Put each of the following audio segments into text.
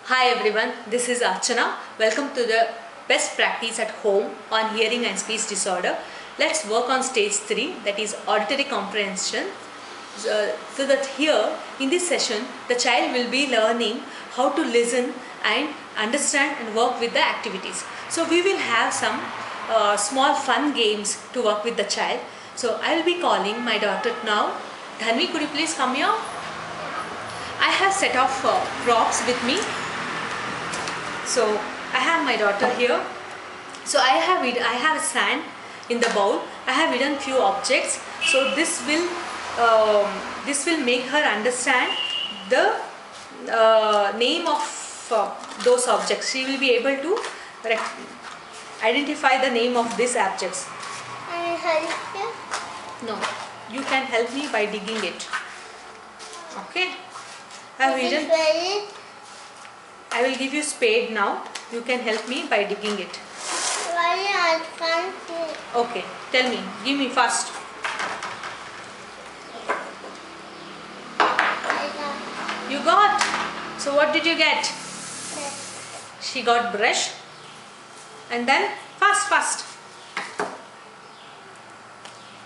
Hi everyone, this is Archana. Welcome to the best practice at home on hearing and speech disorder. Let's work on stage 3, that is auditory comprehension. So that here in this session the child will be learning how to listen and understand and work with the activities. So we will have some small fun games to work with the child. So I will be calling my daughter now. Dhanvi, could you please come here? I have set of props with me. So I have my daughter here. So I have sand in the bowl. I have hidden few objects. So this will make her understand the name of those objects. She will be able to identify the name of these objects. I help you? No, you can help me by digging it. Okay. I will give you spade now. You can help me by digging it. Why I can't see? Okay, tell me. Give me first. You got. So what did you get? She got brush. And then fast.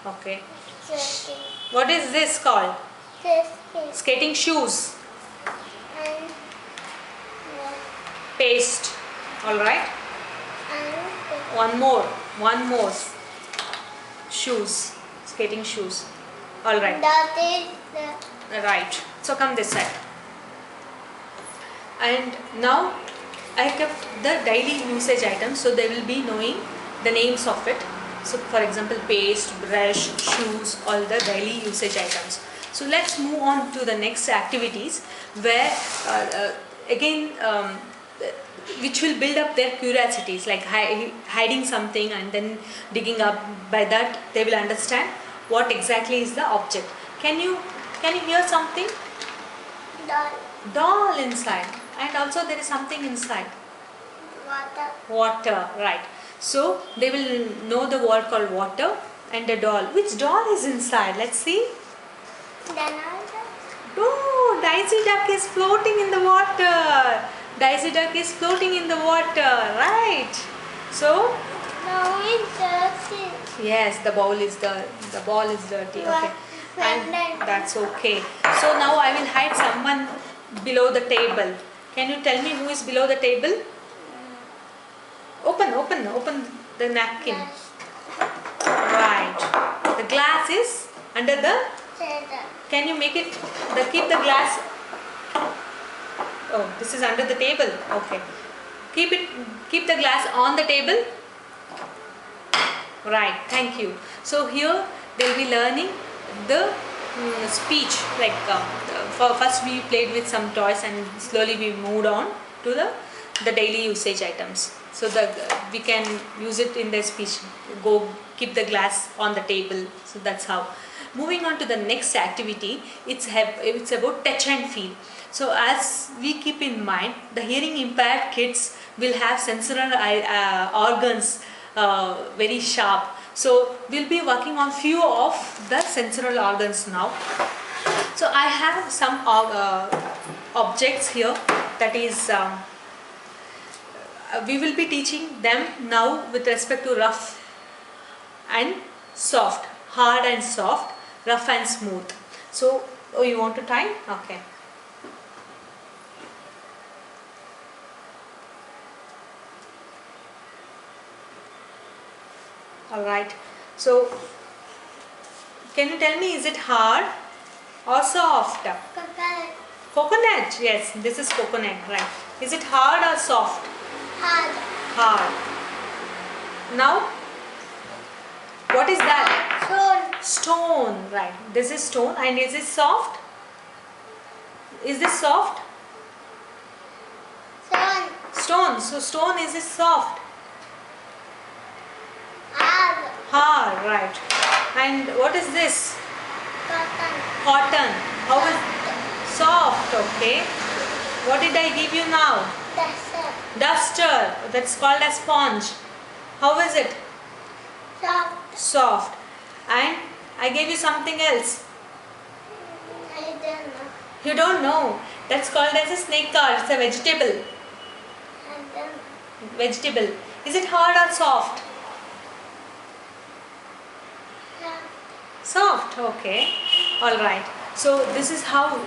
Okay. What is this called? Skating shoes. Paste. All right. One more. Shoes. Skating shoes. All right. That is Right. So come this side. And now I kept the daily usage items, so they will be knowing the names of it. So for example, paste, brush, shoes, all the daily usage items. So let's move on to the next activities where which will build up their curiosities, like hiding something and then digging up. By that they will understand what exactly is the object. Can you hear something? Doll inside, and also there is something inside. Water, right. So they will know the word called water and a doll. Which doll is inside? Let's see. Oh, Daisy Duck is floating in the water. Daisy Duck is floating in the water, right? So no, it's dirty. yes, the ball is dirty. Okay, and that's okay. So now I will hide someone below the table. Can you tell me who is below the table? Open the napkin. Right. The glass is under the. Can you make it? Keep the glass. Oh, this is under the table. Okay. Keep the glass on the table. Right. Thank you. So here they'll be learning the speech. Like first we played with some toys and slowly we moved on to the daily usage items. So that we can use it in the speech. Go keep the glass on the table. So that's how. Moving on to the next activity, it's about touch and feel. So as we keep in mind, the hearing impaired kids will have sensory organs very sharp. So we'll be working on few of the sensory organs now. So I have some objects here, that is we will be teaching them now with respect to rough and soft, hard and soft, rough and smooth. So, you want to try? Okay. Alright. So, can you tell me, is it hard or soft? Coconut. Yes, this is coconut, right. Is it hard or soft? Hard. Now, what is that? Stone, right. This is stone, and is it soft? Is this soft? Stone. So stone, is it soft? Hard, right. And what is this? Cotton. How is soft? Okay. What did I give you now? Duster. That's called a sponge. How is it? Soft. And I gave you something else. I don't know. You don't know. That's called as a snake card. It's a vegetable. And then Vegetable. Is it hard or soft? yeah. Soft. Okay. All right. So this is how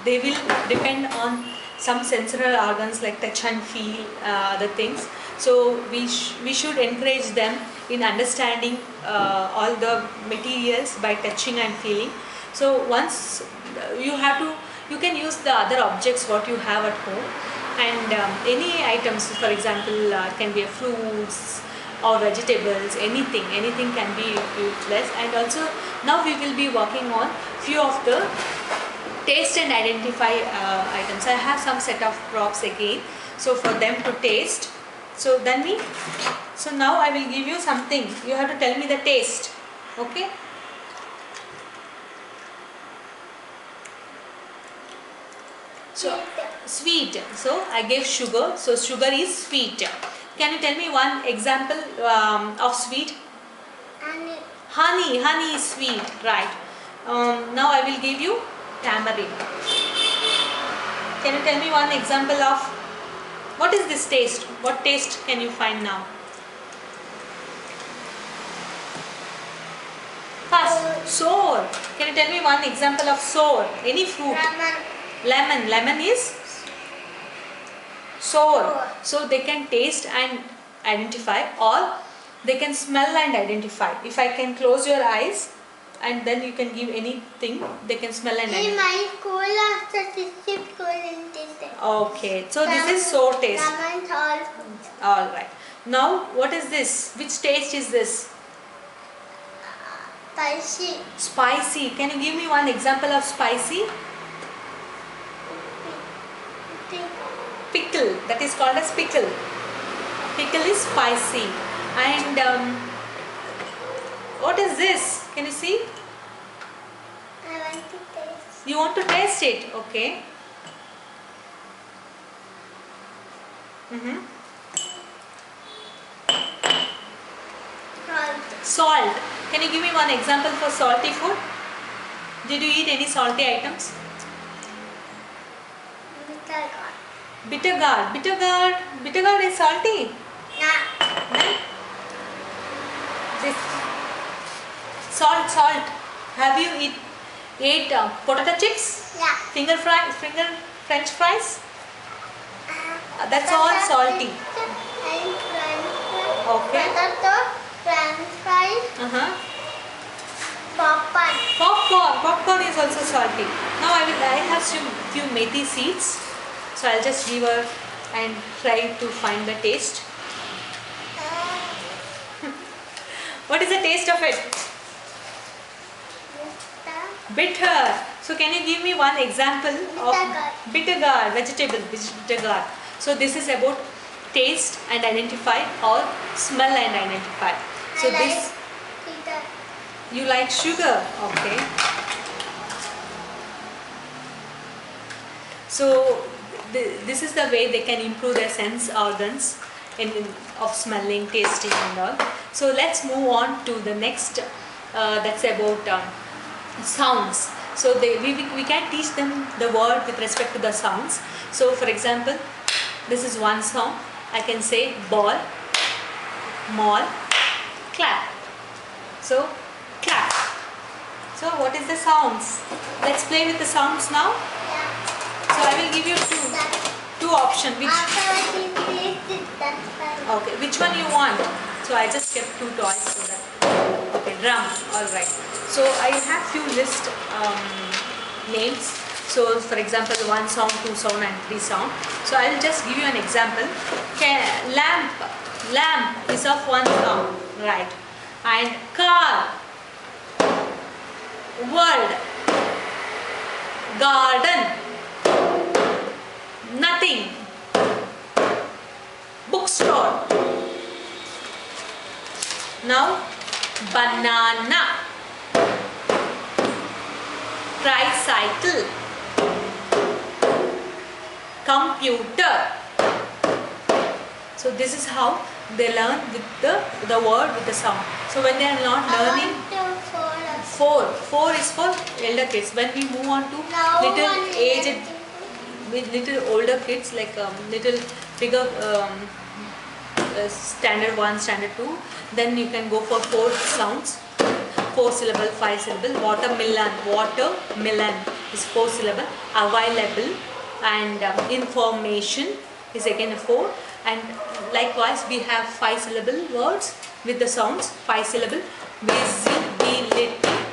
they will depend on some sensory organs like touch and feel, other things. So we should encourage them in understanding all the materials by touching and feeling. So once you can use the other objects what you have at home, and any items, for example, can be fruits or vegetables, anything can be utilized. And also now we will be working on few of the taste and identify items. I have some set of props again, so for them to taste. So now I will give you something. You have to tell me the taste. Okay. So sweet. So I gave sugar. So sugar is sweet. Can you tell me one example of sweet? And Honey. Honey is sweet. Right. Now I will give you tamarind. Can you tell me one example of what is this taste? What taste can you find now? Fast. Sour. Can you tell me one example of sour? Any fruit? lemon. Lemon is sour. So they can taste and identify, or they can smell and identify. If I can close your eyes and then you can give anything, they can smell and In identify. my school, after this school in this. Okay, so this is sour taste. Lemon salt. All right. Now what is this? Which taste is this? Spicy. Spicy. Can you give me one example of spicy? Pickle. That is called as pickle. Pickle is spicy. And what is this? Can you see? I want to taste. You want to taste it? Okay. Salt. Salt. Can you give me one example for salty food? Did you eat any salty items? Bitter gourd. Bitter gourd. Bitter gourd is salty. Nah. No? This salt. Have you ate potato chips? Yeah. Finger French fries? That's all salty. And French fries. Okay. Potato, French fries, popcorn. Popcorn is also salty. Now I have some few methi seeds. So I'll just give her and try to find the taste. What is the taste of it? Bitter. So can you give me one example of bitter gourd, vegetable bitter gourd? So this is about taste and identify, or smell and identify. So this you like sugar, okay? So this is the way they can improve their sense organs of smelling, tasting and all. So let's move on to the next, that's about sounds. So we can teach them the word with respect to the sounds. So for example, this is one sound. I can say ball, mall, clap. So clap. So what is the sounds? Let's play with the sounds now. So I will give you two options. Okay, which one you want? So I just kept two toys so that. Okay, drum. All right. So I have few list names. So for example, 1 sound, 2 sound and 3 sound. So I will just give you an example. Okay, lamp is of 1 sound, right? And car, world, garden, nothing, bookstore. Now banana, tricycle, computer. So this is how they learn with the word with the sound. So when they are not learning, 4 is for elder kids. When we move on to little aged, with little older kids, like little bigger standard 1, standard 2, then you can go for 4 sounds, 4 syllable, 5 syllable. Watermelon is 4 syllable. Available and information is again a 4. And likewise we have 5 syllable words with the sounds, 5 syllable.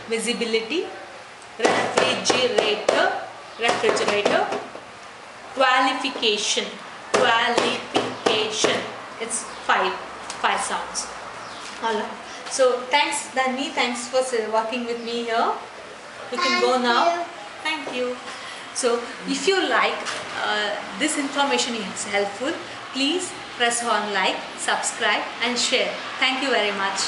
Visibility, refrigerator, qualification, it's 5 sounds. Alright. So thanks Dhanvi, thanks for working with me here. You can go now. Thank you. So if you like this information is helpful, please press on like, subscribe and share. Thank you very much.